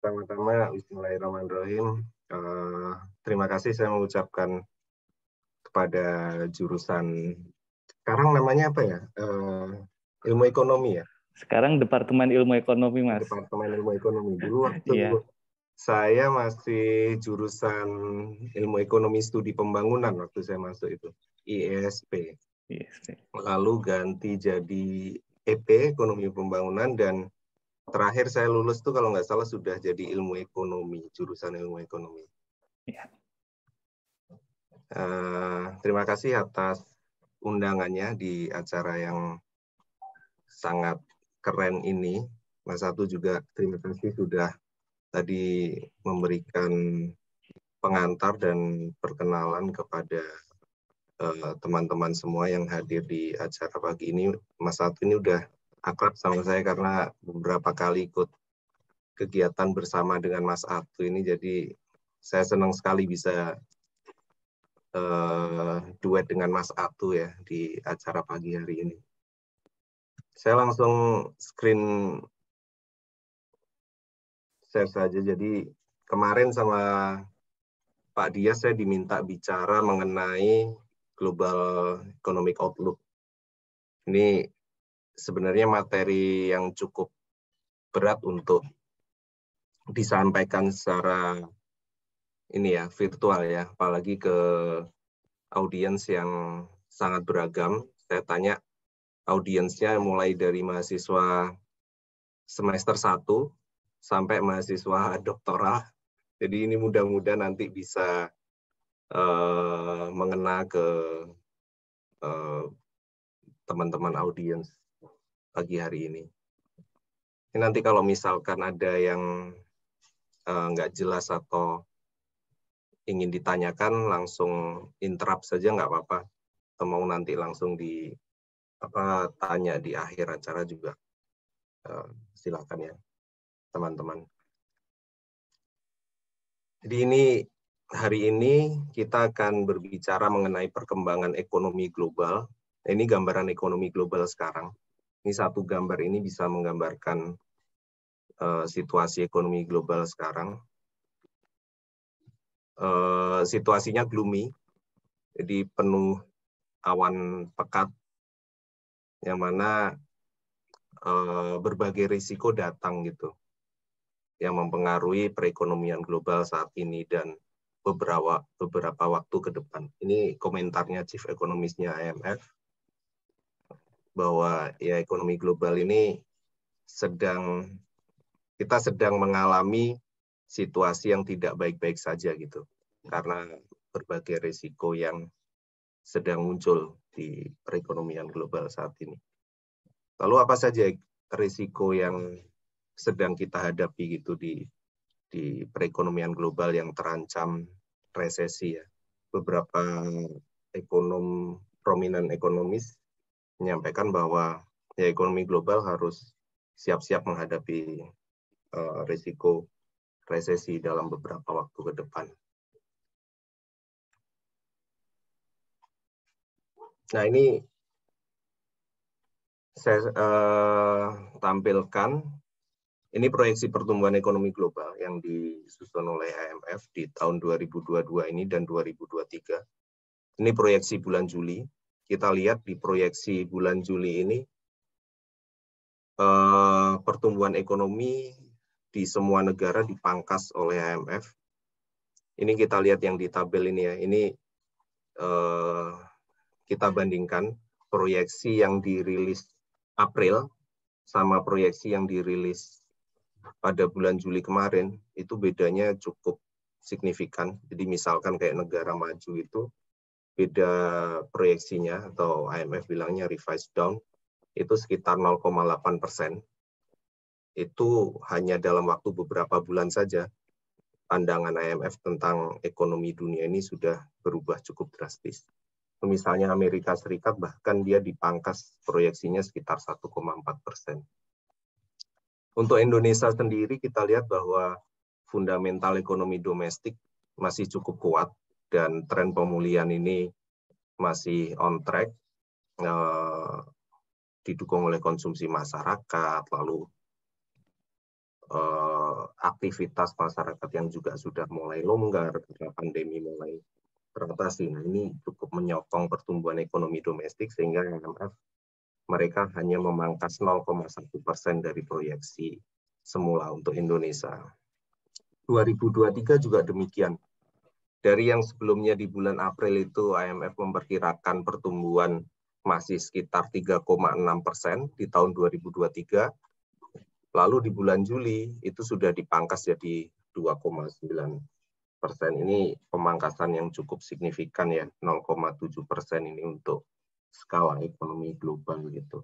Pertama-tama, Bismillahirrahmanirrahim. Terima kasih saya mengucapkan kepada jurusan, sekarang namanya apa ya? Ilmu ekonomi ya? Sekarang Departemen Ilmu Ekonomi, Mas. Departemen Ilmu Ekonomi. Dulu waktu Iya. saya masih jurusan Ilmu Ekonomi Studi Pembangunan waktu saya masuk itu, IESP. Lalu ganti jadi EP, Ekonomi Pembangunan, dan terakhir saya lulus tuh kalau nggak salah sudah jadi ilmu ekonomi, jurusan ilmu ekonomi. Ya. Terima kasih atas undangannya di acara yang sangat keren ini. Mas Satu juga terima kasih sudah tadi memberikan pengantar dan perkenalan kepada teman-teman semua yang hadir di acara pagi ini. Mas Satu ini udah akrab sama saya karena beberapa kali ikut kegiatan bersama dengan Mas Atu ini, jadi saya senang sekali bisa duet dengan Mas Atu ya di acara pagi hari ini. Saya langsung screen share saja. Jadi kemarin sama Pak Dias saya diminta bicara mengenai Global Economic Outlook. Ini sebenarnya materi yang cukup berat untuk disampaikan secara ini ya, virtual ya, apalagi ke audiens yang sangat beragam. Saya tanya audiensnya mulai dari mahasiswa semester 1 sampai mahasiswa doktoral. Jadi ini mudah-mudahan nanti bisa mengena ke teman-teman audiens pagi hari ini. Ini nanti kalau misalkan ada yang nggak jelas atau ingin ditanyakan, langsung interrupt saja nggak apa-apa. Atau mau nanti langsung tanya di akhir acara juga. Silakan ya, teman-teman. Jadi hari ini kita akan berbicara mengenai perkembangan ekonomi global. Ini gambaran ekonomi global sekarang. Ini satu gambar ini bisa menggambarkan situasi ekonomi global sekarang. Situasinya gloomy, jadi penuh awan pekat, yang mana berbagai risiko datang gitu, yang mempengaruhi perekonomian global saat ini dan beberapa waktu ke depan. Ini komentarnya Chief Economist-nya IMF, bahwa ya ekonomi global ini kita sedang mengalami situasi yang tidak baik-baik saja gitu, karena berbagai risiko yang sedang muncul di perekonomian global saat ini. Lalu apa saja risiko yang sedang kita hadapi gitu di perekonomian global yang terancam resesi ya? Beberapa prominent ekonomis menyampaikan bahwa ya ekonomi global harus siap-siap menghadapi risiko resesi dalam beberapa waktu ke depan. Nah, ini saya tampilkan, ini proyeksi pertumbuhan ekonomi global yang disusun oleh IMF di tahun 2022 ini dan 2023. Ini proyeksi bulan Juli. Kita lihat di proyeksi bulan Juli ini, pertumbuhan ekonomi di semua negara dipangkas oleh IMF. Ini kita lihat yang di tabel ini ya. Ini kita bandingkan proyeksi yang dirilis April sama proyeksi yang dirilis pada bulan Juli kemarin, itu bedanya cukup signifikan. Jadi misalkan kayak negara maju itu beda proyeksinya, atau IMF bilangnya revised down, itu sekitar 0,8%. Itu hanya dalam waktu beberapa bulan saja. Pandangan IMF tentang ekonomi dunia ini sudah berubah cukup drastis. Misalnya Amerika Serikat bahkan dia dipangkas proyeksinya sekitar 1,4%. Untuk Indonesia sendiri kita lihat bahwa fundamental ekonomi domestik masih cukup kuat dan tren pemulihan ini masih on track, didukung oleh konsumsi masyarakat, lalu aktivitas masyarakat yang juga sudah mulai longgar karena pandemi mulai teratasi. Nah, ini cukup menyokong pertumbuhan ekonomi domestik sehingga IMF mereka hanya memangkas 0,1% dari proyeksi semula untuk Indonesia. 2023 juga demikian. Dari yang sebelumnya di bulan April itu IMF memperkirakan pertumbuhan masih sekitar 3,6% di tahun 2023. Lalu di bulan Juli itu sudah dipangkas jadi 2,9%. Ini pemangkasan yang cukup signifikan ya, 0,7% ini untuk skala ekonomi global gitu.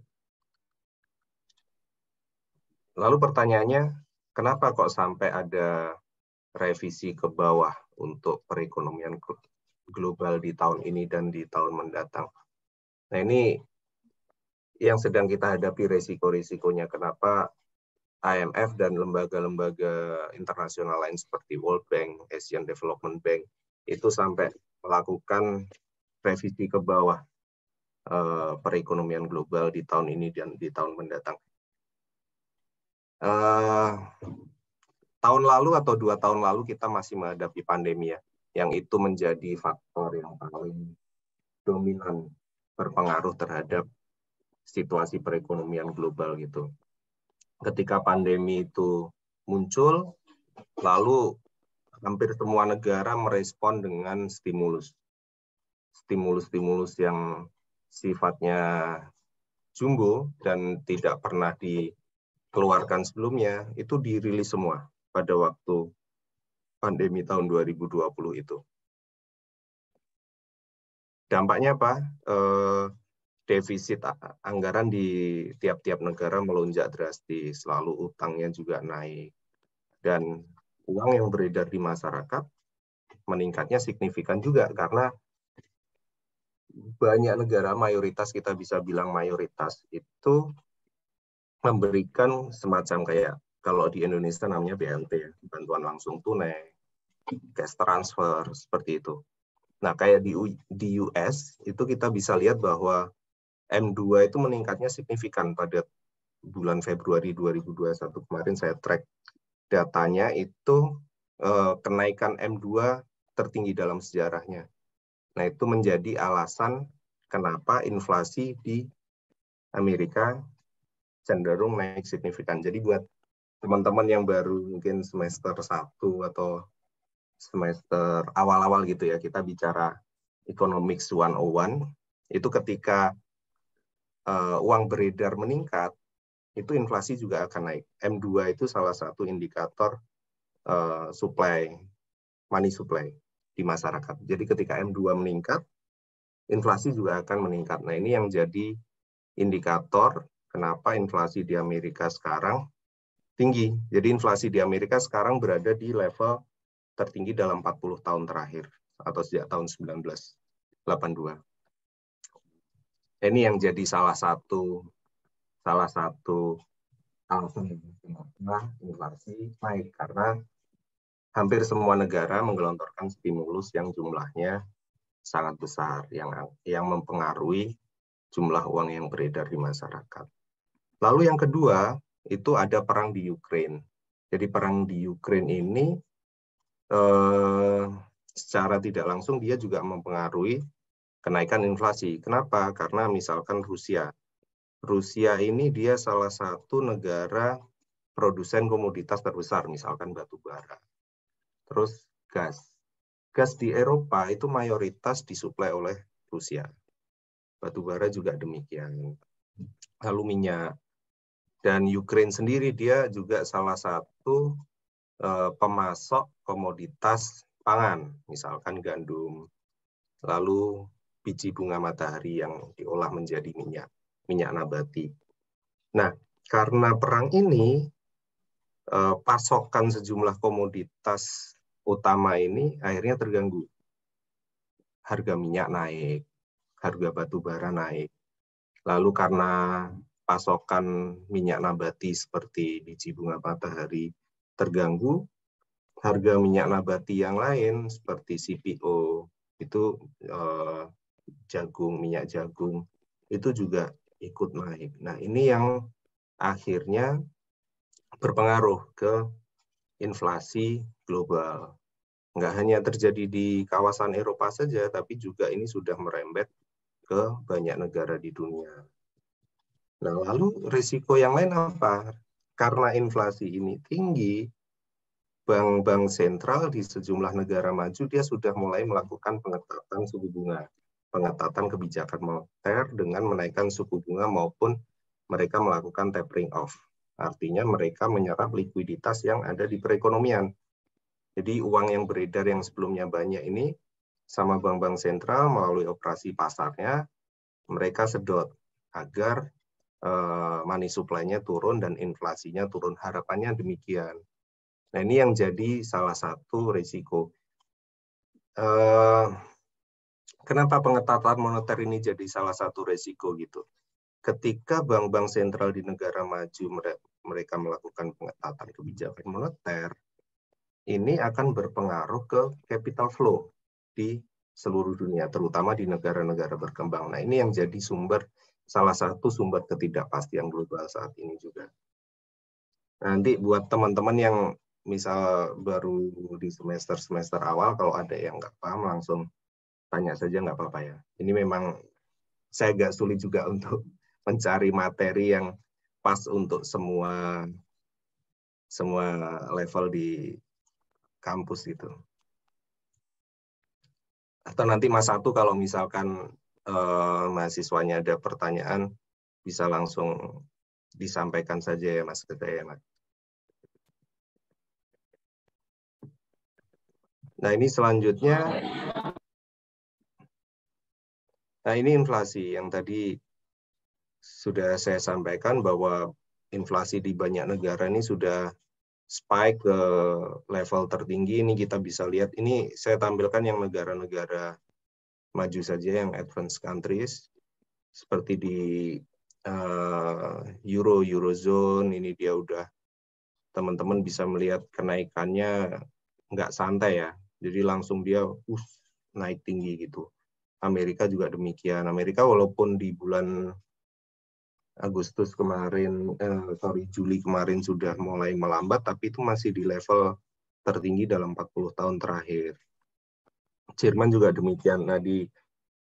Lalu pertanyaannya, kenapa kok sampai ada revisi ke bawah untuk perekonomian global di tahun ini dan di tahun mendatang? Nah, ini yang sedang kita hadapi resiko-risikonya. Kenapa IMF dan lembaga-lembaga internasional lain seperti World Bank, Asian Development Bank itu sampai melakukan revisi ke bawah perekonomian global di tahun ini dan di tahun mendatang. Tahun lalu atau 2 tahun lalu kita masih menghadapi pandemi ya, yang itu menjadi faktor yang paling dominan berpengaruh terhadap situasi perekonomian global gitu. Ketika pandemi itu muncul, lalu hampir semua negara merespon dengan stimulus yang sifatnya jumbo dan tidak pernah dikeluarkan sebelumnya, itu dirilis semua pada waktu pandemi tahun 2020 itu. Dampaknya apa? Defisit anggaran di tiap-tiap negara melonjak drastis, lalu utangnya juga naik, dan uang yang beredar di masyarakat meningkatnya signifikan juga karena banyak negara, mayoritas kita bisa bilang mayoritas, itu memberikan semacam kayak, kalau di Indonesia namanya BLT, bantuan langsung tunai, cash transfer, seperti itu. Nah, kayak di US, itu kita bisa lihat bahwa M2 itu meningkatnya signifikan pada bulan Februari 2021 kemarin saya track datanya itu kenaikan M2 tertinggi dalam sejarahnya. Nah, itu menjadi alasan kenapa inflasi di Amerika cenderung naik signifikan. Jadi buat teman-teman yang baru mungkin semester 1 atau semester awal-awal gitu ya, kita bicara Economics 101, itu ketika uang beredar meningkat, itu inflasi juga akan naik. M2 itu salah satu indikator money supply di masyarakat. Jadi ketika M2 meningkat, inflasi juga akan meningkat. Nah, ini yang jadi indikator kenapa inflasi di Amerika sekarang tinggi. Jadi inflasi di Amerika sekarang berada di level tertinggi dalam 40 tahun terakhir, atau sejak tahun 1982. Ini yang jadi salah satu alasan kenapa inflasi naik, karena hampir semua negara menggelontorkan stimulus yang jumlahnya sangat besar, yang mempengaruhi jumlah uang yang beredar di masyarakat. Lalu yang kedua, itu ada perang di Ukraina. Jadi perang di Ukraina ini secara tidak langsung dia juga mempengaruhi kenaikan inflasi. Kenapa? Karena misalkan Rusia ini dia salah satu negara produsen komoditas terbesar, misalkan batu bara. Terus gas. Gas di Eropa itu mayoritas disuplai oleh Rusia. Batu bara juga demikian. Lalu minyak. Dan Ukraina sendiri dia juga salah satu pemasok komoditas pangan, misalkan gandum, lalu biji bunga matahari yang diolah menjadi minyak nabati. Nah, karena perang ini, pasokan sejumlah komoditas utama ini akhirnya terganggu. Harga minyak naik, harga batu bara naik. Lalu karena pasokan minyak nabati seperti biji bunga matahari terganggu, harga minyak nabati yang lain seperti CPO, itu minyak jagung, itu juga ikut naik. Nah, ini yang akhirnya berpengaruh ke inflasi global. Nggak hanya terjadi di kawasan Eropa saja, tapi juga ini sudah merembet ke banyak negara di dunia. Nah, lalu risiko yang lain apa? Karena inflasi ini tinggi, bank-bank sentral di sejumlah negara maju dia sudah mulai melakukan pengetatan suku bunga, pengetatan kebijakan moneter dengan menaikkan suku bunga maupun mereka melakukan tapering off. Artinya mereka menyerap likuiditas yang ada di perekonomian. Jadi uang yang beredar yang sebelumnya banyak ini sama bank-bank sentral melalui operasi pasarnya mereka sedot agar money supply-nya turun dan inflasinya turun. Harapannya demikian. Nah, ini yang jadi salah satu risiko. Kenapa pengetatan moneter ini jadi salah satu risiko gitu? Ketika bank-bank sentral di negara maju mereka melakukan pengetatan kebijakan moneter, ini akan berpengaruh ke capital flow di seluruh dunia, terutama di negara-negara berkembang. Nah, ini yang jadi salah satu sumber ketidakpastian global saat ini juga. Nanti buat teman-teman yang misal baru di semester awal, kalau ada yang nggak paham langsung tanya saja, nggak apa-apa ya. Ini memang saya agak sulit juga untuk mencari materi yang pas untuk semua level di kampus gitu. Atau nanti Mas Satu kalau misalkan mahasiswanya ada pertanyaan bisa langsung disampaikan saja ya Mas ke saya, Mas. Nah, ini selanjutnya. Nah, ini inflasi yang tadi sudah saya sampaikan bahwa inflasi di banyak negara ini sudah spike ke level tertinggi. Ini kita bisa lihat, ini saya tampilkan yang negara-negara maju saja, yang advanced countries, seperti di Eurozone, ini dia udah, teman-teman bisa melihat kenaikannya nggak santai ya, jadi langsung dia naik tinggi gitu. Amerika juga demikian. Amerika walaupun di bulan Juli kemarin sudah mulai melambat, tapi itu masih di level tertinggi dalam 40 tahun terakhir. Jerman juga demikian. Nah, di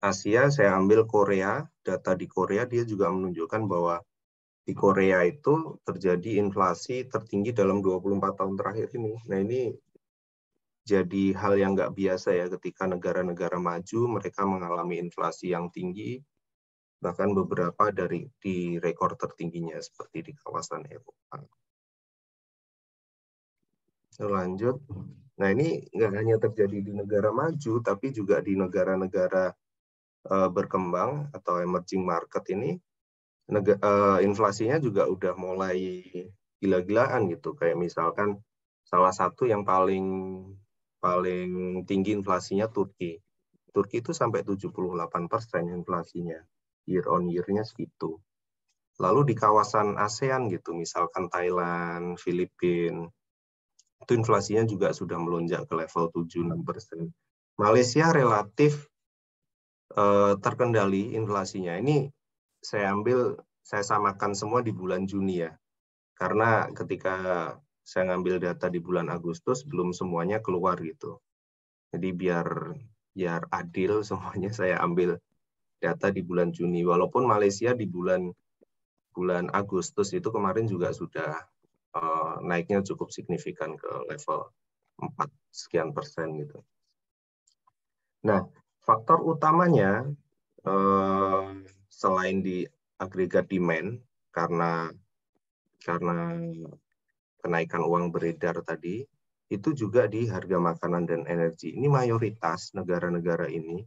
Asia saya ambil Korea, data di Korea dia juga menunjukkan bahwa di Korea itu terjadi inflasi tertinggi dalam 24 tahun terakhir ini. Nah, ini jadi hal yang nggak biasa ya ketika negara-negara maju mereka mengalami inflasi yang tinggi, bahkan beberapa di rekor tertingginya seperti di kawasan Eropa. Lanjut. Nah, ini nggak hanya terjadi di negara maju, tapi juga di negara-negara berkembang atau emerging market ini, inflasinya juga udah mulai gila-gilaan gitu. Kayak misalkan salah satu yang paling tinggi inflasinya Turki. Turki itu sampai 78% inflasinya. Year on year-nya segitu. Lalu di kawasan ASEAN gitu, misalkan Thailand, Filipina, itu inflasinya juga sudah melonjak ke level 7-6%. Malaysia relatif terkendali inflasinya. Ini saya samakan semua di bulan Juni ya. Karena ketika saya ngambil data di bulan Agustus, belum semuanya keluar gitu. Jadi biar adil semuanya saya ambil data di bulan Juni. Walaupun Malaysia di bulan Agustus itu kemarin juga sudah naiknya cukup signifikan ke level 4 sekian persen gitu. Nah, faktor utamanya selain di agregat demand karena kenaikan uang beredar tadi, itu juga di harga makanan dan energi. Ini mayoritas negara-negara ini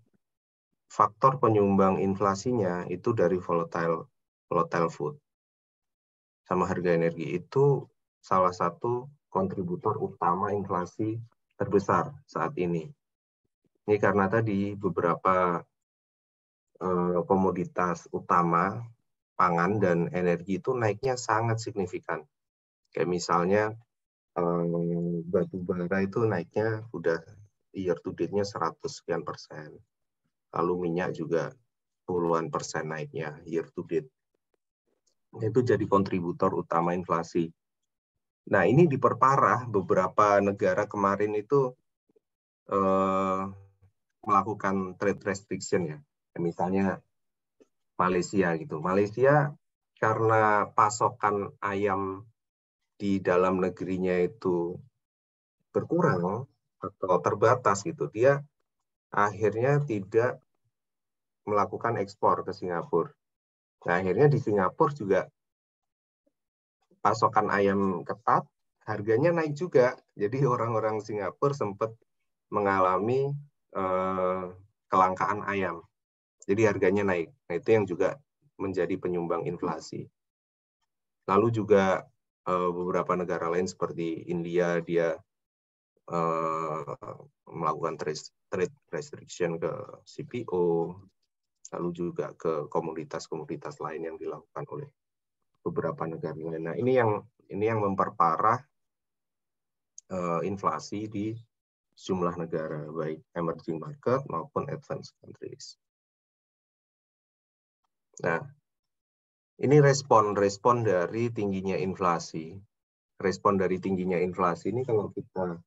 faktor penyumbang inflasinya itu dari volatile food. Sama harga energi itu salah satu kontributor utama inflasi terbesar saat ini. Ini karena tadi beberapa komoditas utama, pangan dan energi itu naiknya sangat signifikan. Kayak misalnya batu bara itu naiknya udah year to date-nya 100 sekian persen. Lalu minyak juga puluhan persen naiknya year to date. Itu jadi kontributor utama inflasi. Nah, ini diperparah beberapa negara kemarin itu melakukan trade restriction ya. Misalnya Malaysia gitu. Malaysia karena pasokan ayam di dalam negerinya itu berkurang atau terbatas gitu, dia akhirnya tidak melakukan ekspor ke Singapura. Nah, akhirnya di Singapura juga pasokan ayam ketat, harganya naik juga. Jadi orang-orang Singapura sempat mengalami kelangkaan ayam. Jadi harganya naik. Nah, itu yang juga menjadi penyumbang inflasi. Lalu juga beberapa negara lain seperti India, dia melakukan trade restriction ke CPO, lalu juga ke komoditas-komoditas lain yang dilakukan oleh beberapa negara lain. Nah, ini yang memperparah inflasi di sejumlah negara, baik emerging market maupun advanced countries. Nah, ini respon dari tingginya inflasi. Respon dari tingginya inflasi ini kalau kita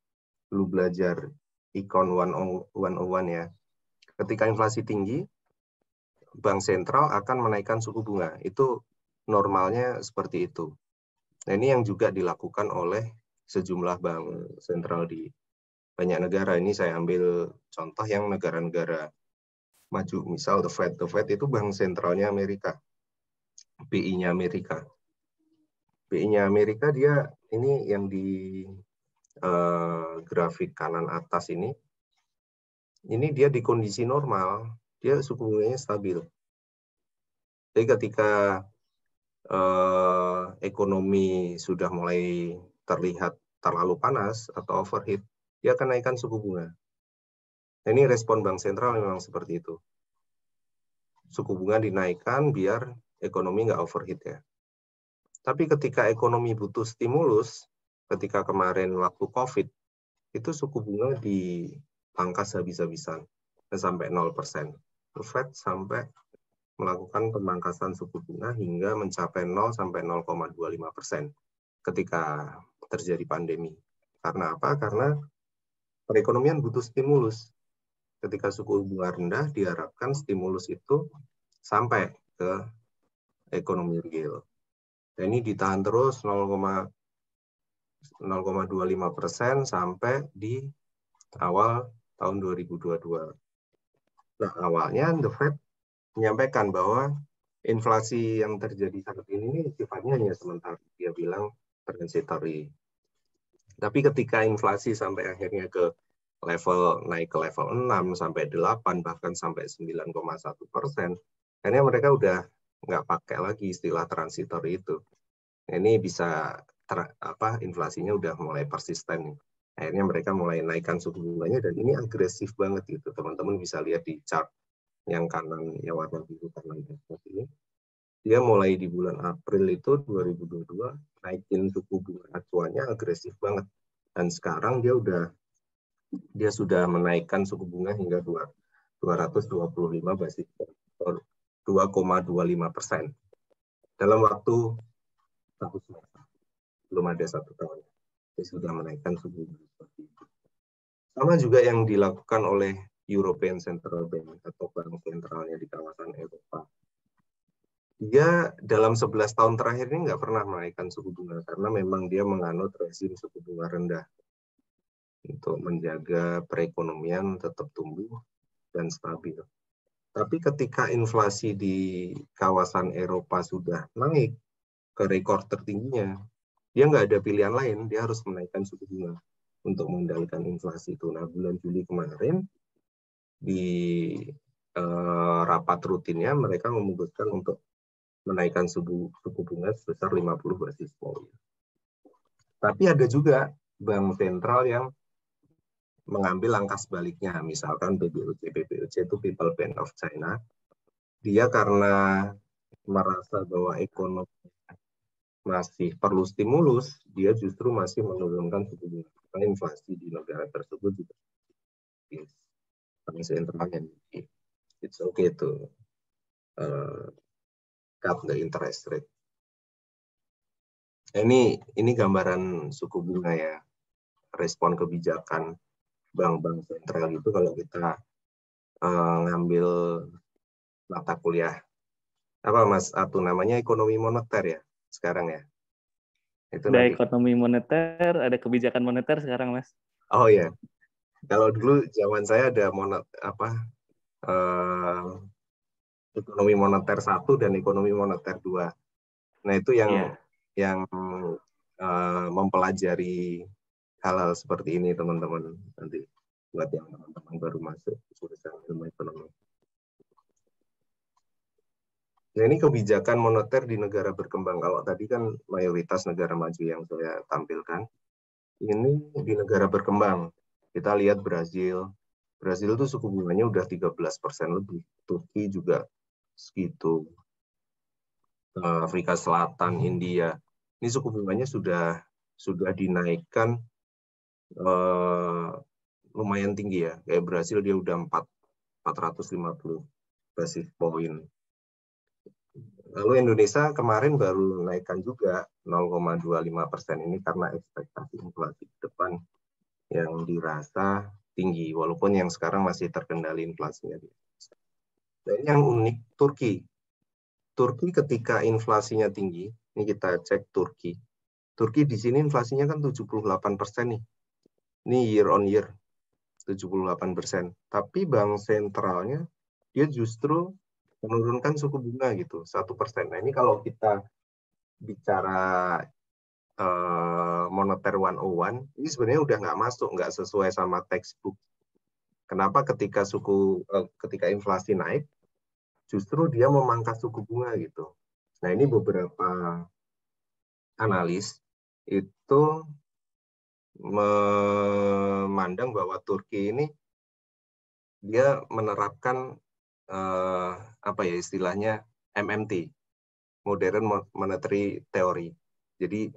dulu belajar Econ 101 ya, ketika inflasi tinggi, bank sentral akan menaikkan suku bunga. Itu normalnya seperti itu. Nah, ini yang juga dilakukan oleh sejumlah bank sentral di banyak negara. Ini saya ambil contoh yang negara-negara maju. Misal The Fed. The Fed itu bank sentralnya Amerika. BI-nya Amerika. BI-nya Amerika dia ini yang di grafik kanan atas ini dia di kondisi normal, dia suku bunganya stabil. Jadi ketika ekonomi sudah mulai terlihat terlalu panas atau overheat, dia akan naikkan suku bunga. Nah, ini respon bank sentral memang seperti itu. Suku bunga dinaikkan biar ekonomi nggak overheat ya. Tapi ketika ekonomi butuh stimulus, ketika kemarin waktu COVID, itu suku bunga dipangkas habis-habisan sampai 0%. The Fed sampai melakukan pemangkasan suku bunga hingga mencapai 0 sampai 0,25% ketika terjadi pandemi. Karena apa? Karena perekonomian butuh stimulus. Ketika suku bunga rendah, diharapkan stimulus itu sampai ke ekonomi real. Dan ini ditahan terus 0,25% sampai di awal tahun 2022. Nah, awalnya The Fed menyampaikan bahwa inflasi yang terjadi saat ini sifatnya hanya sementara. Dia bilang transitory. Tapi ketika inflasi sampai akhirnya naik ke level 6 sampai 8 bahkan sampai 9,1%, akhirnya mereka udah nggak pakai lagi istilah transitory itu. Ini bisa inflasinya udah mulai persisten. Akhirnya mereka mulai naikkan suku bunganya dan ini agresif banget gitu. Teman-teman bisa lihat di chart yang kanan yang warna biru kanan atas ini. Dia mulai di bulan April itu 2022 naikin suku bunga acuannya agresif banget. Dan sekarang dia sudah menaikkan suku bunga hingga 225 basis point, 2,25% dalam waktu 1 semester. Belum ada 1 tahun. Dia sudah menaikkan suku bunga seperti itu. Sama juga yang dilakukan oleh European Central Bank atau bank sentralnya di kawasan Eropa. Dia dalam 11 tahun terakhir ini nggak pernah menaikkan suku bunga karena memang dia menganut rezim suku bunga rendah untuk menjaga perekonomian tetap tumbuh dan stabil. Tapi ketika inflasi di kawasan Eropa sudah naik ke rekor tertingginya, dia nggak ada pilihan lain, dia harus menaikkan suku bunga untuk mengendalikan inflasi itu. Nah, bulan Juli kemarin di rapat rutinnya mereka memutuskan untuk menaikkan suku bunga sebesar 50 basis point. Tapi ada juga bank sentral yang mengambil langkah sebaliknya, misalkan BBOC itu People Bank of China, dia karena merasa bahwa ekonomi masih perlu stimulus, dia justru masih menurunkan suku bunga. Karena inflasi di negara tersebut juga bank sentralnya it's okay to cut the interest rate. Ini gambaran suku bunga ya, respon kebijakan bank-bank sentral itu kalau kita ngambil mata kuliah apa Mas Atu namanya ekonomi moneter ya sekarang ya. Itu Ada nanti. ekonomi moneter, ada kebijakan moneter sekarang, Mas. Oh ya, kalau dulu zaman saya ada eh, ekonomi moneter 1 dan ekonomi moneter 2. Nah, itu Iya. yang mempelajari hal-hal seperti ini teman-teman nanti buat yang teman-teman baru masuk jurusan ilmu ekonomi. Ya, ini kebijakan moneter di negara berkembang. Kalau tadi kan mayoritas negara maju yang saya tampilkan. Ini di negara berkembang. Kita lihat Brazil. Brazil tuh suku bunganya udah 13% lebih. Turki juga segitu. Afrika Selatan, India. Ini suku bunganya sudah dinaikkan lumayan tinggi ya. Kayak Brazil dia udah 450 basis point. Lalu Indonesia kemarin baru naikkan juga 0,25% ini karena ekspektasi inflasi ke depan yang dirasa tinggi, walaupun yang sekarang masih terkendali inflasinya. Dan yang unik Turki. Turki ketika inflasinya tinggi, ini kita cek Turki. Turki di sini inflasinya kan 78% nih. Ini year on year 78%. Tapi bank sentralnya dia justru menurunkan suku bunga gitu 1%. Nah ini kalau kita bicara moneter 101, ini sebenarnya udah nggak masuk, nggak sesuai sama textbook. Kenapa ketika inflasi naik, justru dia memangkas suku bunga gitu. Nah ini beberapa analis itu memandang bahwa Turki ini dia menerapkan apa ya istilahnya MMT, Modern Monetary Theory. Jadi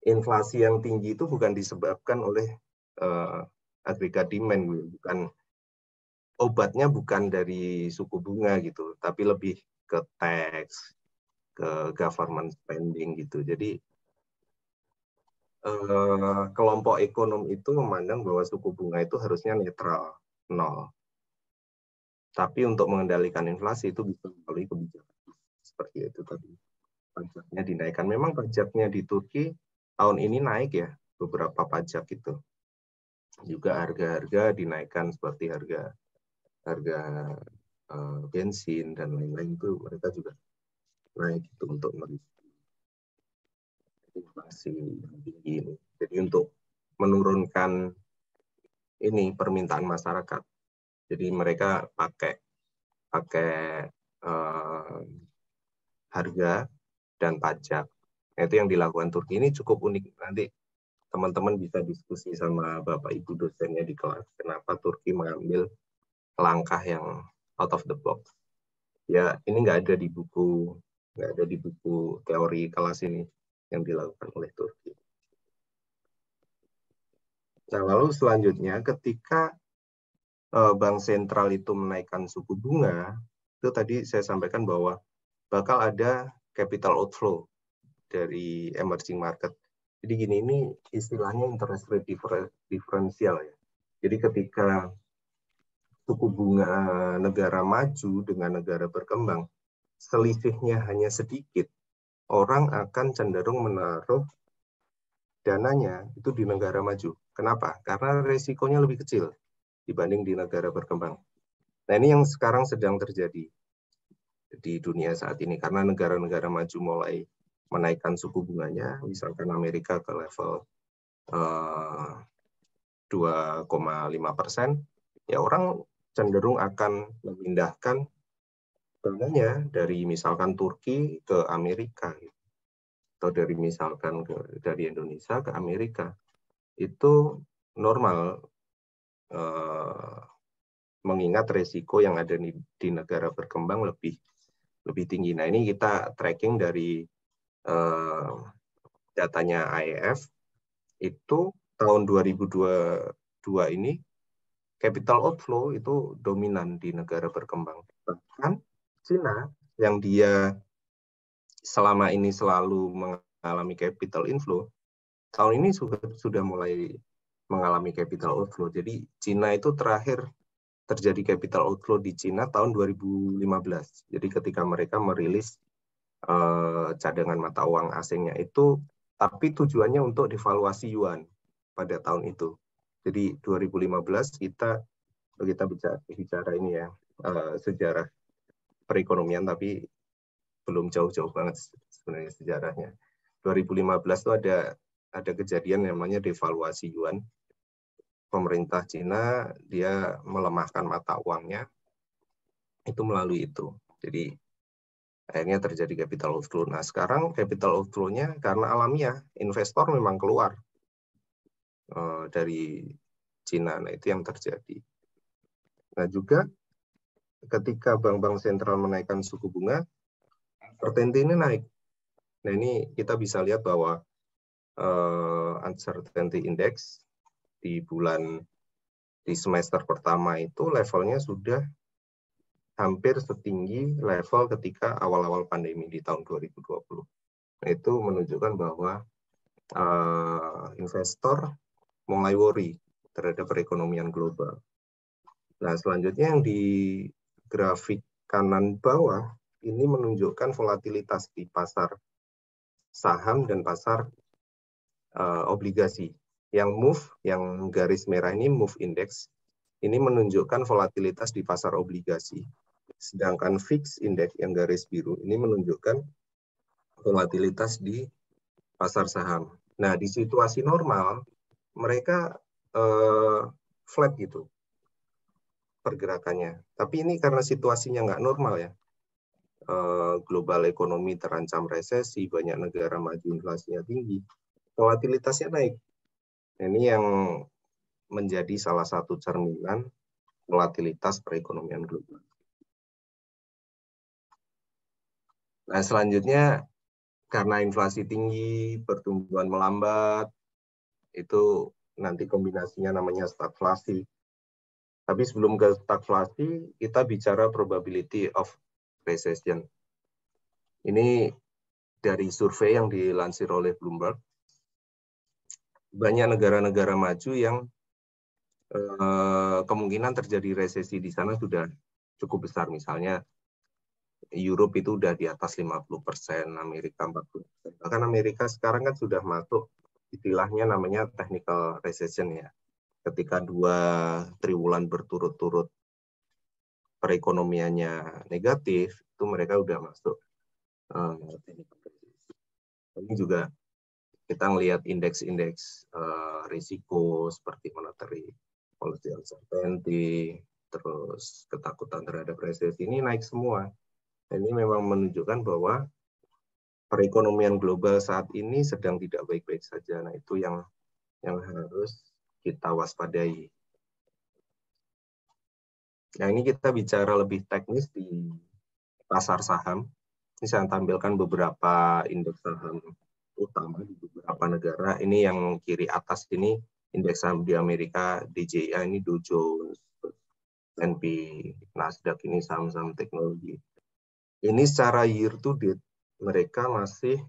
inflasi yang tinggi itu bukan disebabkan oleh agregat demand, bukan obatnya bukan dari suku bunga gitu, tapi lebih ke tax, ke government spending gitu. Jadi kelompok ekonom itu memandang bahwa suku bunga itu harusnya netral, nol. Tapi untuk mengendalikan inflasi itu bisa melalui kebijakan seperti itu tadi. Pajaknya dinaikkan. Memang pajaknya di Turki tahun ini naik ya, beberapa pajak itu. Juga harga-harga dinaikkan seperti harga bensin dan lain-lain itu mereka juga naik itu untuk mereview inflasi yang tinggi ini. Jadi untuk menurunkan ini permintaan masyarakat. Jadi mereka pakai harga dan pajak. Nah, itu yang dilakukan Turki ini cukup unik. Nanti teman-teman bisa diskusi sama Bapak Ibu dosennya di kelas. Kenapa Turki mengambil langkah yang out of the box. Ya, ini nggak ada di buku teori kelas ini yang dilakukan oleh Turki. Nah, lalu selanjutnya ketika bank sentral itu menaikkan suku bunga, itu tadi saya sampaikan bahwa bakal ada capital outflow dari emerging market. Jadi gini, ini istilahnya interest rate differential ya. Jadi ketika suku bunga negara maju dengan negara berkembang, selisihnya hanya sedikit, orang akan cenderung menaruh dananya itu di negara maju. Kenapa? Karena resikonya lebih kecil dibanding di negara berkembang. Nah ini yang sekarang sedang terjadi di dunia saat ini karena negara-negara maju mulai menaikkan suku bunganya, misalkan Amerika ke level 2,5%, ya orang cenderung akan memindahkan dananya dari misalkan Turki ke Amerika atau dari misalkan dari Indonesia ke Amerika. Itu normal mengingat resiko yang ada di negara berkembang lebih tinggi. Nah ini kita tracking dari datanya IMF itu tahun 2022 ini capital outflow itu dominan di negara berkembang. Bahkan Cina yang dia selama ini selalu mengalami capital inflow, tahun ini sudah mulai mengalami capital outflow. Jadi Cina itu terakhir terjadi capital outflow di Cina tahun 2015. Jadi ketika mereka merilis cadangan mata uang asingnya itu, tapi tujuannya untuk devaluasi yuan pada tahun itu. Jadi 2015 kita bicara ini ya, sejarah perekonomian, tapi belum jauh-jauh banget sebenarnya sejarahnya. 2015 itu ada kejadian namanya devaluasi yuan. Pemerintah Cina dia melemahkan mata uangnya itu melalui itu. Jadi akhirnya terjadi capital outflow. Nah, sekarang capital outflow-nya karena alamiah, investor memang keluar dari Cina. Nah, itu yang terjadi. Nah, juga ketika bank-bank sentral menaikkan suku bunga, uncertainty ini naik. Nah, ini kita bisa lihat bahwa uncertainty index di semester pertama itu levelnya sudah hampir setinggi level ketika awal-awal pandemi di tahun 2020. Nah, itu menunjukkan bahwa investor mulai worry terhadap perekonomian global. Nah, selanjutnya yang di grafik kanan bawah ini menunjukkan volatilitas di pasar saham dan pasar obligasi. Yang MOVE, yang garis merah ini MOVE Index, ini menunjukkan volatilitas di pasar obligasi. Sedangkan VIX Index yang garis biru ini menunjukkan volatilitas di pasar saham. Nah, di situasi normal, mereka flat gitu pergerakannya. Tapi ini karena situasinya nggak normal ya. Global ekonomi terancam resesi, banyak negara maju inflasinya tinggi, volatilitasnya naik. Ini yang menjadi salah satu cerminan volatilitas perekonomian global. Nah, selanjutnya karena inflasi tinggi, pertumbuhan melambat, itu nanti kombinasinya namanya stagflasi. Tapi sebelum ke stagflasi, kita bicara probability of recession. Ini dari survei yang dilansir oleh Bloomberg. Banyak negara-negara maju yang kemungkinan terjadi resesi di sana sudah cukup besar. Misalnya Europe itu udah di atas 50%, Amerika 40%. Bahkan Amerika sekarang kan sudah masuk istilahnya namanya technical recession ya. Ketika 2 triwulan berturut-turut perekonomiannya negatif, itu mereka udah masuk technical recession. Ini juga kita ngelihat indeks-indeks risiko seperti monetary policy uncertainty, terus ketakutan terhadap resesi ini naik semua. Ini memang menunjukkan bahwa perekonomian global saat ini sedang tidak baik-baik saja. Nah, itu yang harus kita waspadai. Nah, ini kita bicara lebih teknis di pasar saham. Ini saya tampilkan beberapa indeks saham utama di beberapa negara. Ini yang kiri atas ini indeks saham di Amerika, DJI ini Dow Jones, S&P, Nasdaq ini saham-saham teknologi. Ini secara year to date mereka masih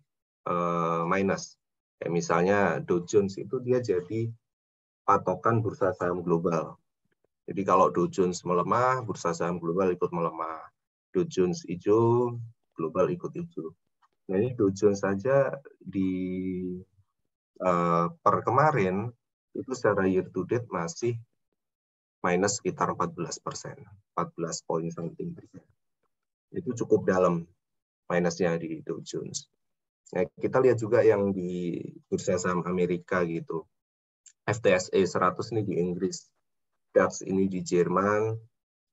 minus. Kayak misalnya Dow Jones itu dia jadi patokan bursa saham global. Jadi kalau Dow Jones melemah, bursa saham global ikut melemah. Dow Jones hijau, global ikut hijau. Nah, ini Dow Jones saja di per kemarin itu secara year to date masih minus sekitar 14%, 14 poin something persen. Itu cukup dalam minusnya di Dow Jones. Nah, kita lihat juga yang di bursa saham Amerika gitu. FTSE 100 ini di Inggris, DAX ini di Jerman,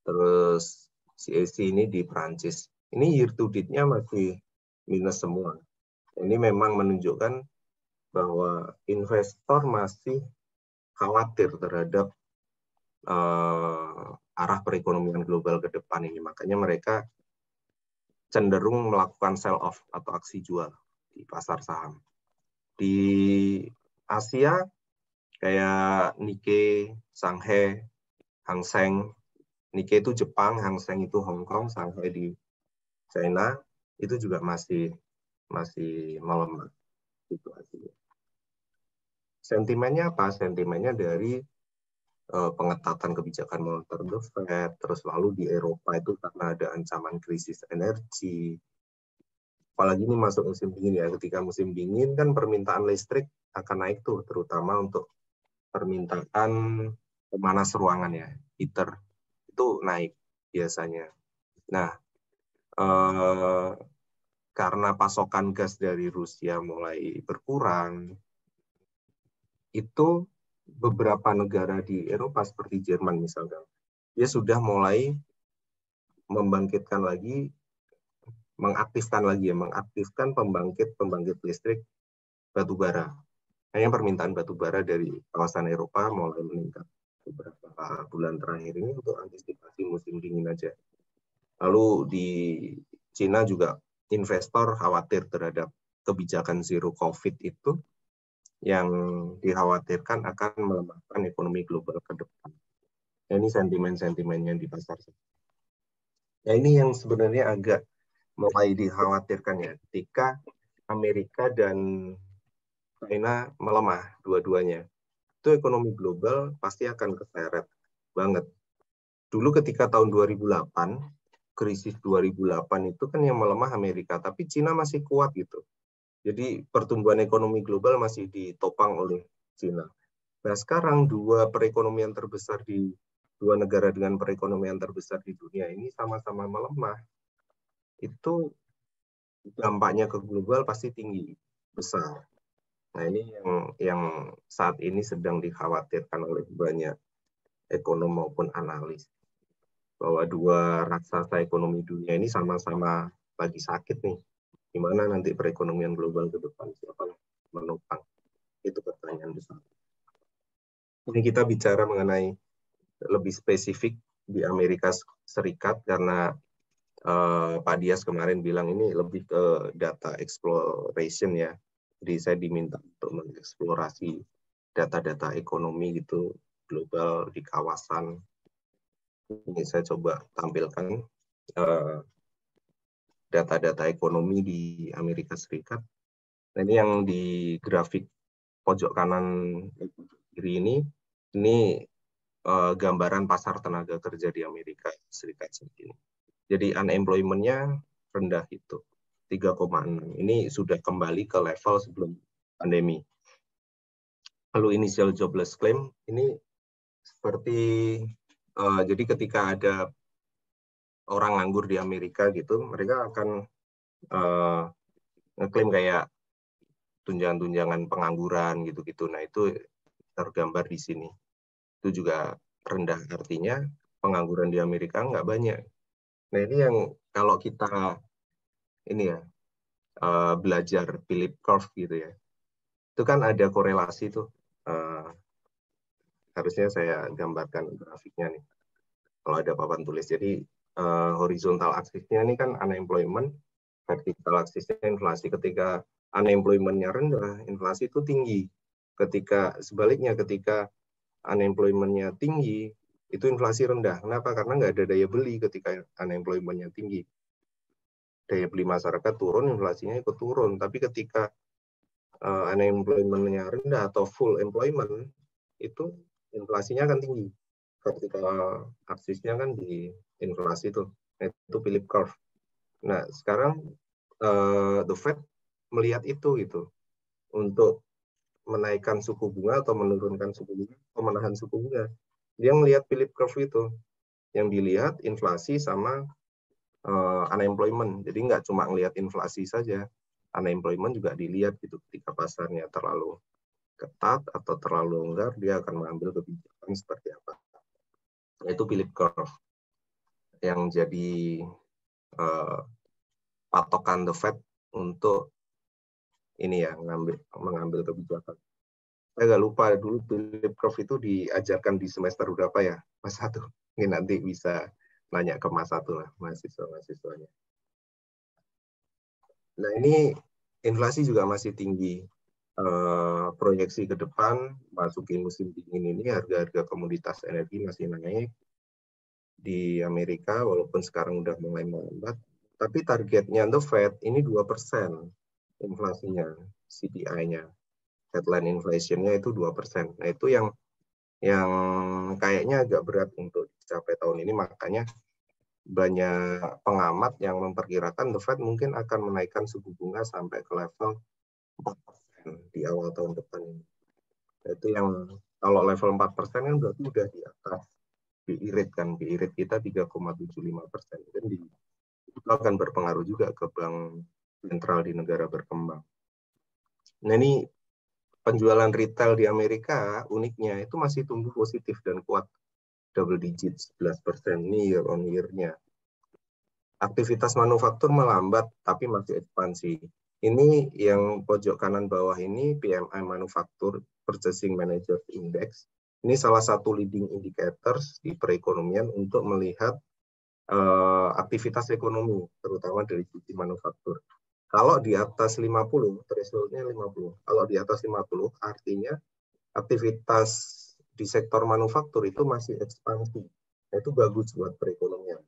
terus CAC ini di Prancis. Ini year to date-nya masih minus semua. Ini memang menunjukkan bahwa investor masih khawatir terhadap arah perekonomian global ke depan ini. Makanya mereka cenderung melakukan sell off atau aksi jual di pasar saham. Di Asia kayak Nikkei, Shanghai, Hang Seng. Nikkei itu Jepang, Hang Seng itu Hong Kong, Shanghai di China itu juga masih melemah. situasinya. Sentimennya apa? Sentimennya dari pengetatan kebijakan moneter The Fed, terus lalu di Eropa itu karena ada ancaman krisis energi. Apalagi ini masuk musim dingin ya, ketika musim dingin kan permintaan listrik akan naik tuh, terutama untuk permintaan pemanas ruangan ya, heater, itu naik biasanya. Nah, karena pasokan gas dari Rusia mulai berkurang, itu beberapa negara di Eropa seperti Jerman misalkan, dia sudah mulai membangkitkan lagi, mengaktifkan pembangkit listrik batu bara. Hanya permintaan batu bara dari kawasan Eropa mulai meningkat beberapa bulan terakhir ini untuk antisipasi musim dingin aja. Lalu di Cina juga investor khawatir terhadap kebijakan zero COVID itu yang dikhawatirkan akan melemahkan ekonomi global ke depan. Nah, ini sentimen-sentimennya di pasar. Nah, ini yang sebenarnya agak mulai dikhawatirkan ya, ketika Amerika dan China melemah dua-duanya. Itu ekonomi global pasti akan keseret banget. Dulu ketika tahun 2008, krisis 2008 itu kan yang melemah Amerika, tapi Cina masih kuat gitu. Jadi pertumbuhan ekonomi global masih ditopang oleh Cina. Nah, sekarang dua negara dengan perekonomian terbesar di dunia ini sama-sama melemah. Itu dampaknya ke global pasti tinggi, besar. Nah, ini yang saat ini sedang dikhawatirkan oleh banyak ekonom maupun analis. Bahwa dua raksasa ekonomi dunia ini sama-sama lagi sakit nih. Gimana nanti perekonomian global ke depan? Siapa menopang? Itu pertanyaan besar. Ini kita bicara mengenai lebih spesifik di Amerika Serikat karena Pak Dias kemarin bilang ini lebih ke data exploration ya. Jadi saya diminta untuk mengeksplorasi data-data ekonomi gitu global di kawasan. Ini saya coba tampilkan data-data ekonomi di Amerika Serikat. Nah, ini yang di grafik pojok kanan kiri ini gambaran pasar tenaga kerja di Amerika Serikat saat ini. Jadi unemployment-nya rendah itu 3,6. Ini sudah kembali ke level sebelum pandemi. Lalu initial jobless claim ini seperti jadi ketika ada orang nganggur di Amerika gitu, mereka akan ngeklaim kayak tunjangan-tunjangan pengangguran gitu-gitu. Nah, itu tergambar di sini. Itu juga rendah, artinya pengangguran di Amerika nggak banyak. Nah, ini yang kalau kita ini ya belajar Philip Curve gitu ya, itu kan ada korelasi tuh. Harusnya saya gambarkan grafiknya nih. Kalau ada papan tulis, jadi horizontal aksisnya ini kan unemployment, vertikal aksisnya inflasi. Ketika unemployment-nya rendah, inflasi itu tinggi. Sebaliknya, ketika unemployment-nya tinggi, itu inflasi rendah. Kenapa? Karena nggak ada daya beli ketika unemployment-nya tinggi. Daya beli masyarakat turun, inflasinya ikut turun. Tapi ketika unemployment-nya rendah atau full employment, itu inflasinya akan tinggi. Vertikal aksisnya kan di inflasi tuh. Itu Philip Curve. Nah, sekarang The Fed melihat itu gitu untuk menaikkan suku bunga atau menurunkan suku bunga atau menahan suku bunga. Dia melihat Philip Curve itu. Yang dilihat inflasi sama unemployment. Jadi nggak cuma melihat inflasi saja, unemployment juga dilihat gitu. Ketika pasarnya terlalu ketat atau terlalu longgar, dia akan mengambil kebijakan seperti apa. Itu Philip Curve yang jadi patokan The Fed untuk ini ya mengambil kebijakan. Saya nggak lupa dulu Philip Curve itu diajarkan di semester berapa ya, Mas 1. Mungkin nanti bisa nanya ke Mas 1 lah, mahasiswa-mahasiswanya. Nah, ini inflasi juga masih tinggi. Proyeksi ke depan masuki musim dingin ini harga-harga komoditas energi masih naik di Amerika walaupun sekarang udah mulai melambat, tapi targetnya The Fed ini 2%. inflasinya, CPI-nya. Headline inflation-nya itu 2%. Nah, itu yang kayaknya agak berat untuk dicapai tahun ini, makanya banyak pengamat yang memperkirakan The Fed mungkin akan menaikkan suku bunga sampai ke level 4% di awal tahun depan ini. Itu yang kalau level 4% kan berarti udah di atas BI rate kan. BI rate kita 3,75%. Dan itu akan berpengaruh juga ke bank sentral di negara berkembang. Nah, ini penjualan retail di Amerika uniknya itu masih tumbuh positif dan kuat, double digit 11% ini year on year-nya. Aktivitas manufaktur melambat tapi masih ekspansi. Ini yang pojok kanan bawah ini PMI Manufaktur Purchasing Managers Index. Ini salah satu leading indicators di perekonomian untuk melihat aktivitas ekonomi, terutama dari sisi manufaktur. Kalau di atas 50, threshold-nya 50. Kalau di atas 50, artinya aktivitas di sektor manufaktur itu masih ekspansi. Itu bagus buat perekonomian.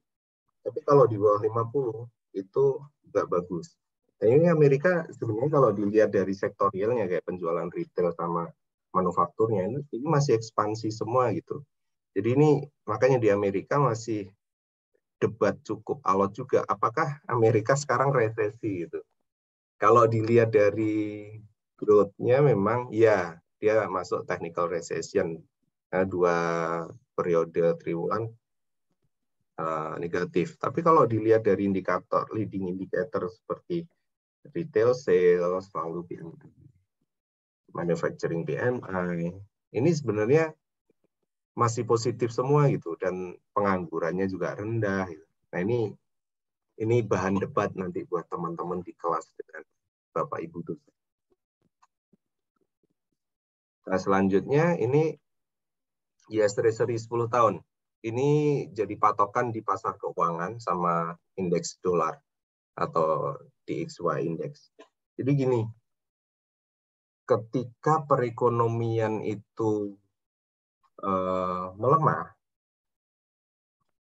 Tapi kalau di bawah 50, itu nggak bagus. Nah, ini Amerika sebenarnya kalau dilihat dari sektorialnya, kayak penjualan retail sama manufakturnya, ini masih ekspansi semua gitu. Jadi ini makanya di Amerika masih debat cukup alot juga. Apakah Amerika sekarang resesi gitu? Kalau dilihat dari growth-nya memang ya dia masuk technical recession, 2 periode triwulan negatif. Tapi kalau dilihat dari indikator leading indicator seperti retail sales, lalu manufacturing PMI, ini sebenarnya masih positif semua gitu, dan penganggurannya juga rendah. Gitu. Nah, ini bahan debat nanti buat teman-teman di kelas dengan Bapak Ibu dosen. Nah, selanjutnya ini US Treasury 10 tahun. Ini jadi patokan di pasar keuangan sama indeks dolar atau DXY index. Jadi gini, ketika perekonomian itu melemah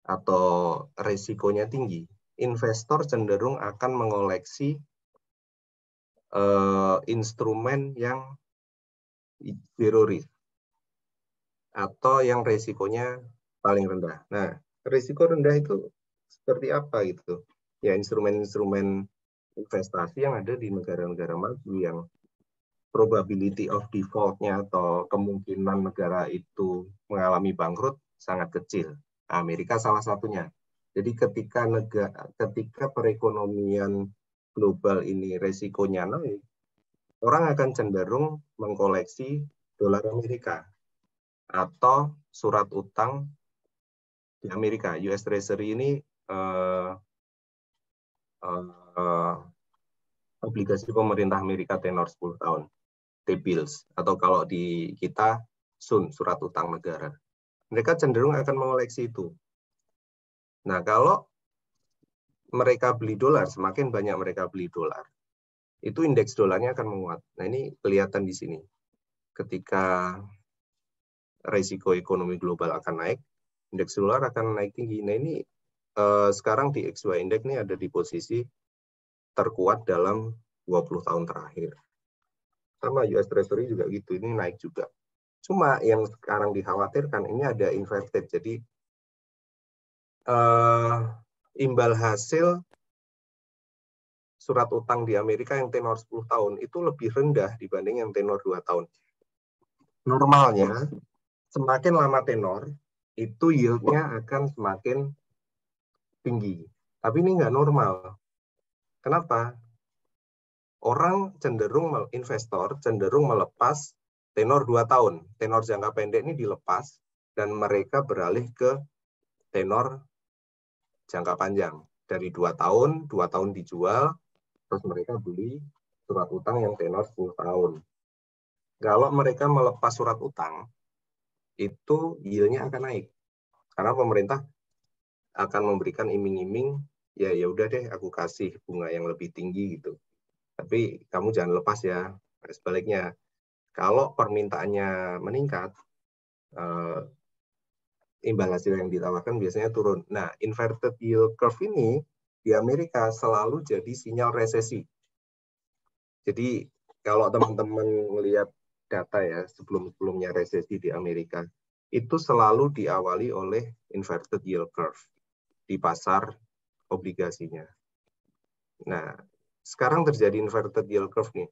atau resikonya tinggi, investor cenderung akan mengoleksi instrumen yang zero risk atau yang resikonya paling rendah. Nah, resiko rendah itu seperti apa gitu? Ya, instrumen-instrumen investasi yang ada di negara-negara maju yang probability of default-nya atau kemungkinan negara itu mengalami bangkrut sangat kecil. Amerika salah satunya. Jadi ketika perekonomian global ini resikonya naik, orang akan cenderung mengkoleksi dolar Amerika atau surat utang di Amerika. US Treasury ini obligasi pemerintah Amerika tenor 10 tahun. T-bills, atau kalau di kita SUN, surat utang negara. Mereka cenderung akan mengoleksi itu. Nah, kalau mereka beli dolar, semakin banyak mereka beli dolar, itu indeks dolarnya akan menguat. Nah, ini kelihatan di sini. Ketika risiko ekonomi global akan naik, indeks dolar akan naik tinggi. Nah, ini sekarang di XY Index ini ada di posisi terkuat dalam 20 tahun terakhir. Sama US Treasury juga gitu, ini naik juga. Cuma yang sekarang dikhawatirkan ini ada inverted. Jadi imbal hasil surat utang di Amerika yang tenor 10 tahun itu lebih rendah dibanding yang tenor 2 tahun. Normalnya semakin lama tenor itu yield-nya akan semakin tinggi. Tapi ini nggak normal. Kenapa? Investor cenderung melepas tenor 2 tahun. Tenor jangka pendek ini dilepas dan mereka beralih ke tenor jangka panjang. Dari 2 tahun dijual, terus mereka beli surat utang yang tenor 10 tahun. Kalau mereka melepas surat utang, itu yield-nya akan naik. Karena pemerintah akan memberikan iming-iming, ya udah deh aku kasih bunga yang lebih tinggi gitu. Tapi kamu jangan lepas ya. Sebaliknya, kalau permintaannya meningkat, imbal hasil yang ditawarkan biasanya turun. Nah, inverted yield curve ini di Amerika selalu jadi sinyal resesi. Jadi kalau teman-teman melihat data ya sebelum-sebelumnya resesi di Amerika, itu selalu diawali oleh inverted yield curve di pasar obligasinya. Nah, sekarang terjadi inverted yield curve nih.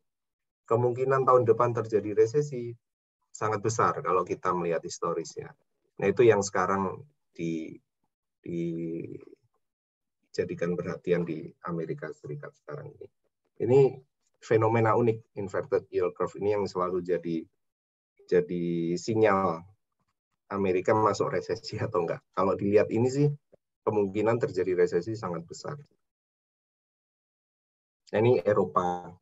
Kemungkinan tahun depan terjadi resesi sangat besar kalau kita melihat historisnya. Nah, itu yang sekarang dijadikan perhatian di Amerika Serikat sekarang ini. Ini fenomena unik inverted yield curve ini yang selalu jadi sinyal Amerika masuk resesi atau enggak. Kalau dilihat ini sih kemungkinan terjadi resesi sangat besar. Nah, ini Eropa.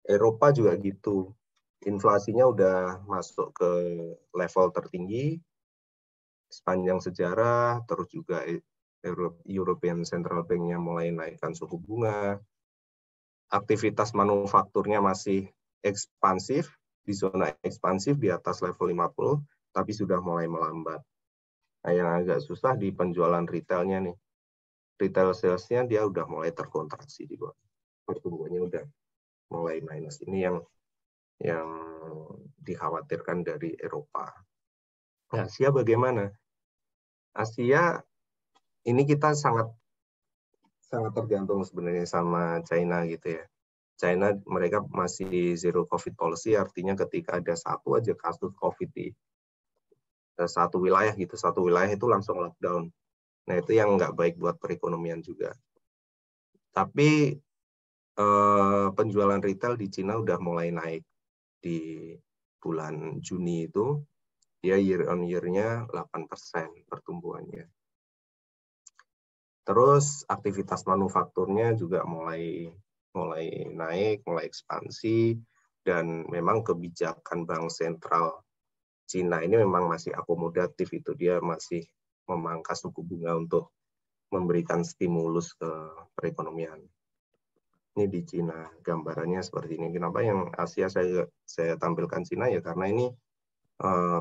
Eropa juga gitu. Inflasinya udah masuk ke level tertinggi sepanjang sejarah, terus juga European Central Bank-nya mulai naikkan suku bunga. Aktivitas manufakturnya masih ekspansif, di zona ekspansif di atas level 50, tapi sudah mulai melambat. Nah, yang agak susah di penjualan retailnya nih. Retail sales-nya dia udah mulai terkontraksi di bawah. Pertumbuhannya udah mulai minus. Ini yang dikhawatirkan dari Eropa. Nah, Asia bagaimana? Asia ini kita sangat tergantung sebenarnya sama China gitu ya. China mereka masih zero COVID policy, artinya ketika ada satu aja kasus COVID di satu wilayah gitu, satu wilayah itu langsung lockdown. Nah, itu yang nggak baik buat perekonomian juga. Tapi penjualan retail di Cina udah mulai naik di bulan Juni itu, dia year on year-nya 8% pertumbuhannya. Terus aktivitas manufakturnya juga mulai naik, mulai ekspansi, dan memang kebijakan Bank Sentral Cina ini memang masih akomodatif, itu dia masih memangkas suku bunga untuk memberikan stimulus ke perekonomian. Ini di Cina, gambarannya seperti ini. Kenapa yang Asia saya tampilkan Cina ya karena ini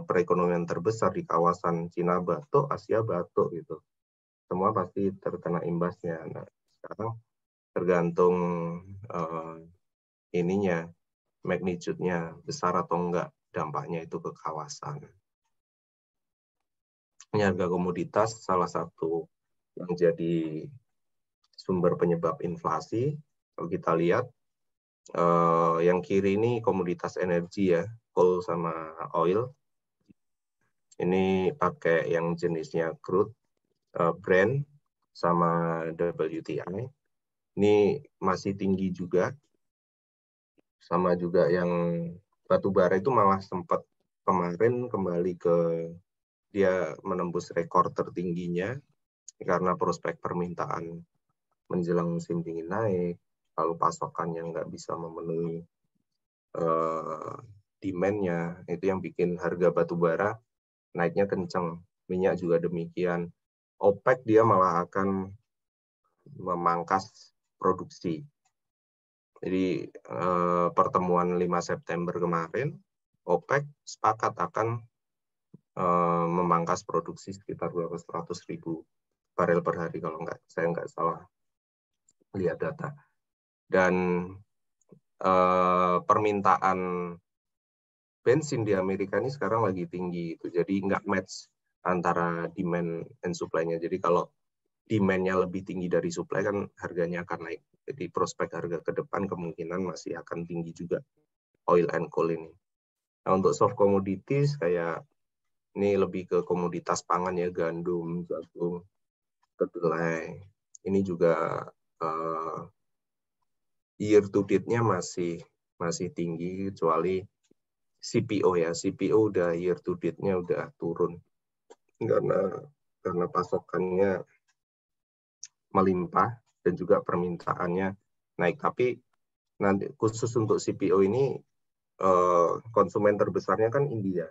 perekonomian terbesar di kawasan Cina batuk, Asia batuk gitu. Semua pasti terkena imbasnya. Nah, sekarang tergantung ininya, magnitude-nya besar atau enggak dampaknya itu ke kawasan. Ini harga komoditas salah satu yang jadi sumber penyebab inflasi. Kalau kita lihat, yang kiri ini komoditas energi ya, coal sama oil. Ini pakai yang jenisnya crude, Brent sama WTI. Ini masih tinggi juga. Sama juga yang batu bara itu malah sempat kemarin kembali ke dia menembus rekor tertingginya karena prospek permintaan menjelang musim dingin naik, lalu pasokannya nggak bisa memenuhi demand-nya, itu yang bikin harga batu bara naiknya kencang. Minyak juga demikian. OPEC dia malah akan memangkas produksi. Jadi pertemuan 5 September kemarin, OPEC sepakat akan memangkas produksi sekitar 100.000 barel per hari kalau saya nggak salah lihat data. Dan permintaan bensin di Amerika ini sekarang lagi tinggi, itu jadi nggak match antara demand and supply-nya. Jadi kalau demand-nya lebih tinggi dari supply kan harganya akan naik. Jadi prospek harga ke depan kemungkinan masih akan tinggi juga oil and coal ini. Nah, untuk soft commodities kayak ini lebih ke komoditas pangan ya, gandum, jagung, kedelai. Ini juga year to date-nya masih tinggi, kecuali CPO ya. CPO udah year to date-nya udah turun karena pasokannya melimpah dan juga permintaannya naik. Tapi nanti khusus untuk CPO ini konsumen terbesarnya kan India.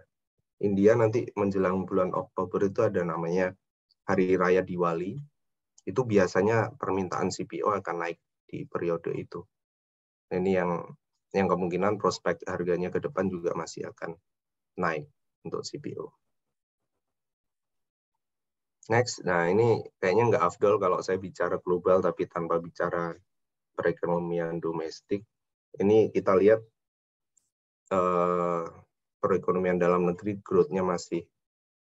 India nanti menjelang bulan Oktober itu ada namanya Hari Raya Diwali. Itu biasanya permintaan CPO akan naik di periode itu. Ini yang kemungkinan prospek harganya ke depan juga masih akan naik untuk CPO. Next, nah ini kayaknya nggak afdol kalau saya bicara global tapi tanpa bicara perekonomian domestik. Ini kita lihat perekonomian dalam negeri growth-nya masih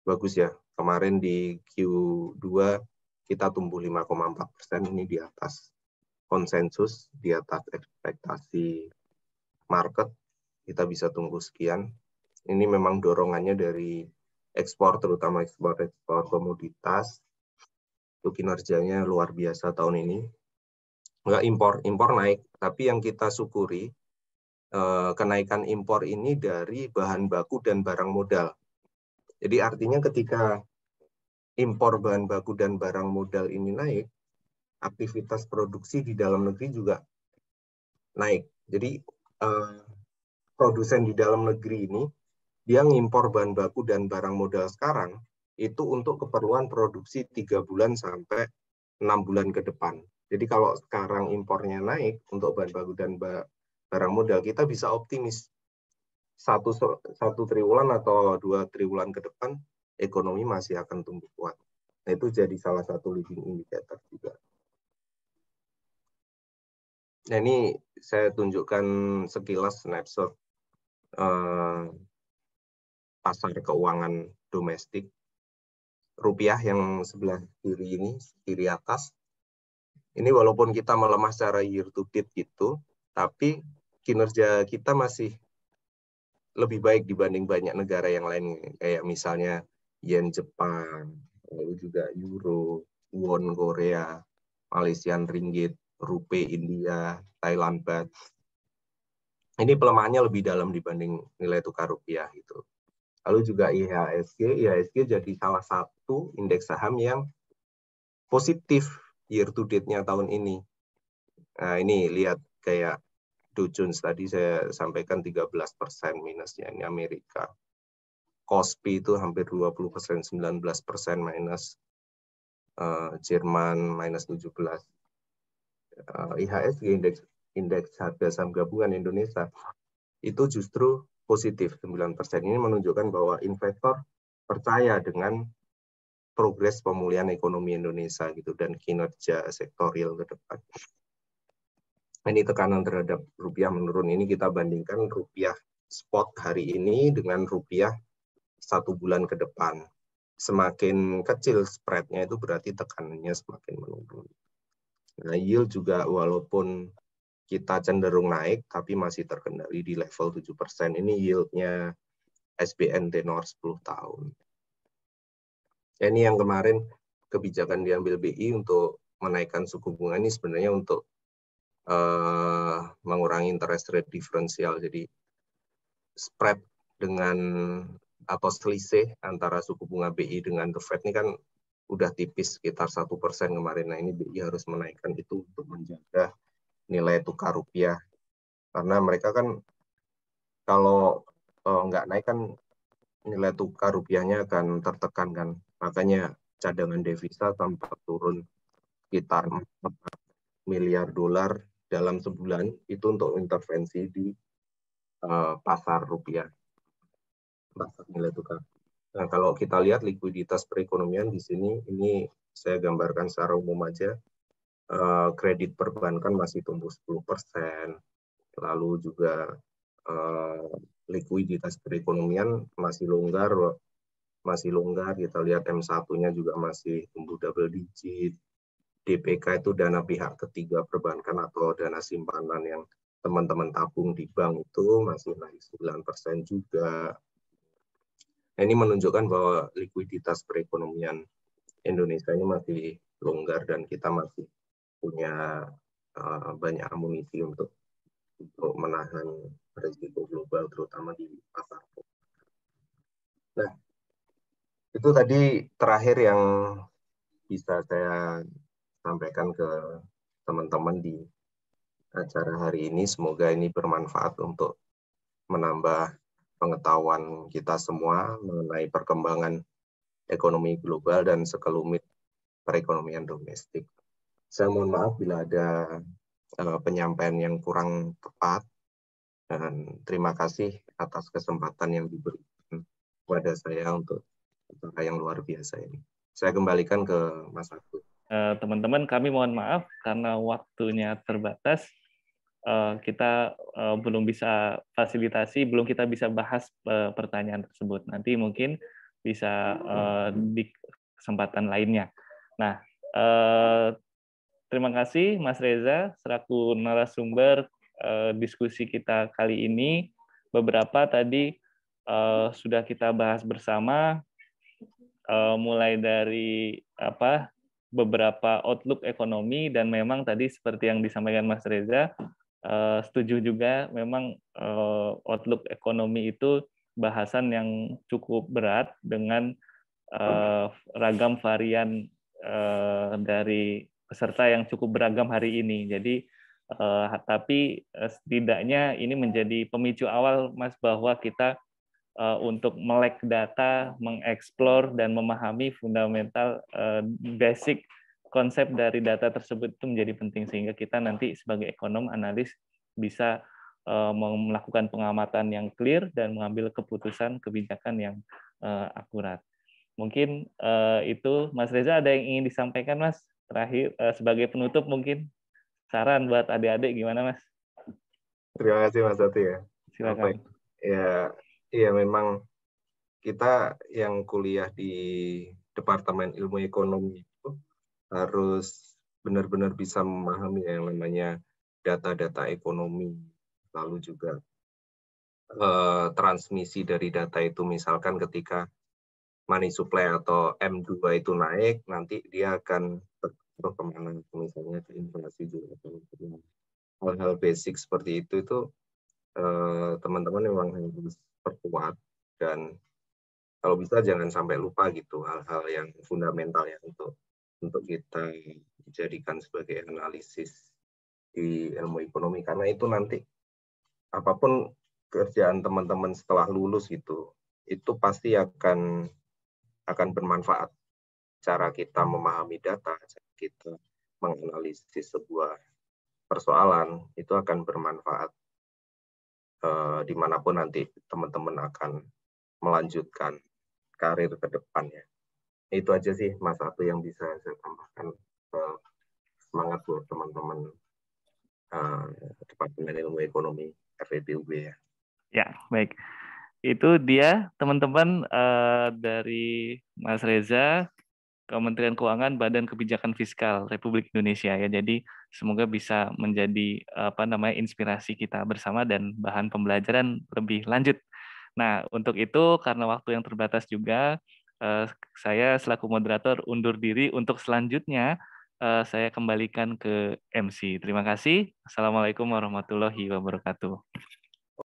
bagus ya. Kemarin di Q2 kita tumbuh 5,4%, ini di atas konsensus, di atas ekspektasi market. Kita bisa tumbuh sekian. Ini memang dorongannya dari ekspor, terutama ekspor komoditas. Itu kinerjanya luar biasa tahun ini. Enggak impor naik, tapi yang kita syukuri kenaikan impor ini dari bahan baku dan barang modal. Jadi artinya ketika impor bahan baku dan barang modal ini naik, aktivitas produksi di dalam negeri juga naik. Jadi produsen di dalam negeri ini dia ngimpor bahan baku dan barang modal sekarang itu untuk keperluan produksi 3 bulan sampai 6 bulan ke depan. Jadi kalau sekarang impornya naik untuk bahan baku dan barang modal, kita bisa optimis satu triwulan atau 2 triwulan ke depan ekonomi masih akan tumbuh kuat. Nah, itu jadi salah satu leading indicator juga. Nah, ini saya tunjukkan sekilas snapshot pasar keuangan domestik. Rupiah yang sebelah kiri ini, kiri atas, ini walaupun kita melemah secara year to date gitu, tapi kinerja kita masih lebih baik dibanding banyak negara yang lain, kayak misalnya yen Jepang, lalu juga euro, won Korea, Malaysian ringgit, rupiah India, Thailand baht. Ini pelemahannya lebih dalam dibanding nilai tukar rupiah gitu. Lalu juga IHSG jadi salah satu indeks saham yang positif year to date-nya tahun ini. Nah, ini lihat kayak Dow Jones tadi saya sampaikan 13% minusnya, ini Amerika. Kospi itu hampir 20%, 19% minus. Jerman minus 17%. IHSG indeks harga saham gabungan Indonesia itu justru positif 9%. Ini menunjukkan bahwa investor percaya dengan progres pemulihan ekonomi Indonesia gitu dan kinerja sektorial ke depan. Ini tekanan terhadap rupiah menurun. Ini kita bandingkan rupiah spot hari ini dengan rupiah 1 bulan ke depan. Semakin kecil spread-nya itu berarti tekanannya semakin menurun. Nah, yield juga walaupun kita cenderung naik, tapi masih terkendali di level 7%. Ini yield-nya SBN tenor 10 tahun. Ini yang kemarin kebijakan diambil BI untuk menaikkan suku bunga ini sebenarnya untuk mengurangi interest rate diferensial. Jadi spread dengan atau selisih antara suku bunga BI dengan The Fed ini kan udah tipis sekitar 1% kemarin. Nah, ini BI harus menaikkan itu untuk menjaga nilai tukar rupiah. Karena mereka kan kalau nggak naik kan nilai tukar rupiahnya akan tertekan kan. Makanya cadangan devisa sempat turun sekitar 4 miliar dolar dalam sebulan itu untuk intervensi di pasar rupiah, pasar nilai tukar. Nah, kalau kita lihat likuiditas perekonomian di sini, ini saya gambarkan secara umum aja. Kredit perbankan masih tumbuh 10%, lalu juga likuiditas perekonomian masih longgar. Kita lihat M1-nya juga masih tumbuh double digit. DPK itu dana pihak ketiga perbankan atau dana simpanan yang teman-teman tabung di bank itu masih naik 9% juga. Nah, ini menunjukkan bahwa likuiditas perekonomian Indonesia ini masih longgar dan kita masih punya banyak amunisi untuk menahan risiko global terutama di pasar. Nah, itu tadi terakhir yang bisa saya sampaikan ke teman-teman di acara hari ini. Semoga ini bermanfaat untuk menambah pengetahuan kita semua mengenai perkembangan ekonomi global dan sekelumit perekonomian domestik. Saya mohon maaf bila ada penyampaian yang kurang tepat, dan terima kasih atas kesempatan yang diberikan kepada saya untuk acara yang luar biasa ini. Saya kembalikan ke Mas Agus. Teman-teman, kami mohon maaf karena waktunya terbatas. kita belum bisa fasilitasi, belum kita bisa bahas pertanyaan tersebut. Nanti mungkin bisa di kesempatan lainnya. Nah, terima kasih Mas Reza selaku narasumber diskusi kita kali ini. Beberapa tadi sudah kita bahas bersama, mulai dari beberapa outlook ekonomi, dan memang tadi seperti yang disampaikan Mas Reza, setuju juga memang outlook ekonomi itu bahasan yang cukup berat dengan ragam varian dari peserta yang cukup beragam hari ini. Jadi tapi setidaknya ini menjadi pemicu awal, Mas, bahwa kita untuk melek data, mengeksplor dan memahami fundamental basic konsep dari data tersebut itu menjadi penting, sehingga kita nanti sebagai ekonom analis bisa melakukan pengamatan yang clear dan mengambil keputusan kebijakan yang akurat. Mungkin itu, Mas Reza, ada yang ingin disampaikan, Mas? Terakhir, sebagai penutup mungkin saran buat adik-adik gimana, Mas? Terima kasih Mas Ati ya. Silakan. Ya memang kita yang kuliah di Departemen Ilmu Ekonomi itu harus benar-benar bisa memahami yang namanya data-data ekonomi, lalu juga transmisi dari data itu, misalkan ketika money supply atau M2 itu naik, nanti dia akan terus kemana, misalnya ke inflasi juga. Hal-hal basic seperti itu teman-teman memang harus perkuat, dan kalau bisa jangan sampai lupa gitu hal-hal yang fundamental ya untuk kita jadikan sebagai analisis di ilmu ekonomi, karena itu nanti apapun kerjaan teman-teman setelah lulus gitu, itu pasti akan bermanfaat. Cara kita memahami data, cara kita menganalisis sebuah persoalan itu akan bermanfaat dimanapun nanti teman-teman akan melanjutkan karir ke depannya. Itu aja sih Mas Atu yang bisa saya tambahkan. Semangat buat teman-teman Departemen Ilmu Ekonomi FEB UB ya. Ya, baik. Itu dia teman-teman dari Mas Reza, Kementerian Keuangan, Badan Kebijakan Fiskal Republik Indonesia ya. Jadi semoga bisa menjadi inspirasi kita bersama dan bahan pembelajaran lebih lanjut. Nah, untuk itu karena waktu yang terbatas juga, saya selaku moderator undur diri. Untuk selanjutnya saya kembalikan ke MC. Terima kasih. Assalamualaikum warahmatullahi wabarakatuh.